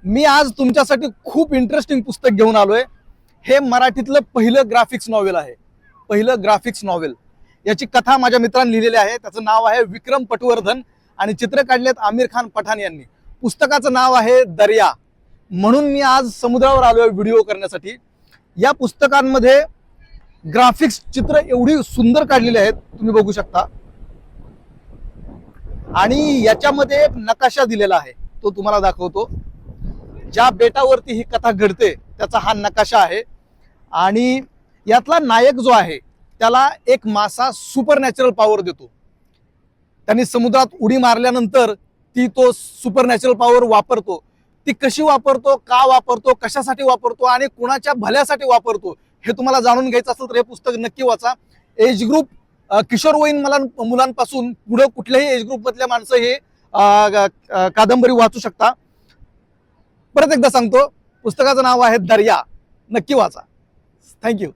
मी आज तुमच्यासाठी खूप इंटरेस्टिंग पुस्तक घेऊन आलोय। हे मराठीतलं पहिलं ग्राफिक्स नॉवेल आहे। पहिलं ग्राफिक्स नॉवेल याची कथा माझ्या मित्रांनी लिहिलेली आहे। त्याचं नाव आहे विक्रम पटवर्धन आणि चित्र काढलेत आमिर खान पठाण यांनी। पुस्तकाचं नाव आहे दर्या। म्हणून मी आज समुद्रावर आलोय व्हिडिओ करण्यासाठी। या पुस्तकांमध्ये ग्राफिक्स चित्र एवढी सुंदर काढलेली आहेत, तुम्ही बघू शकता। आणि याच्यामध्ये एक नकाशा दिलेला आहे, तो तुम्हाला दाखवतो। ज्या बेटावरती ही कथा घडते त्याचा हा नकाशा आहे। आणि यातला नायक जो आहे त्याला एक मासा सुपर नॅचरल पॉवर देतो। त्यांनी समुद्रात उडी मारल्यानंतर ती तो सुपर नॅचरल पॉवर वापरतो। ती कशी वापरतो, का वापरतो, कशासाठी वापरतो आणि कुणाच्या भल्यासाठी वापरतो हे तुम्हाला जाणून घ्यायचं असेल तर हे पुस्तक नक्की वाचा। एज ग्रुप किशोरवयीन मुलांपासून पुढे कुठल्याही एज ग्रुप मधल्या माणसं हे कादंबरी वाचू शकता। परत एकदा सांगतो, पुस्तकाचं नाव आहे दर्या। नक्की वाचा। थँक्यू।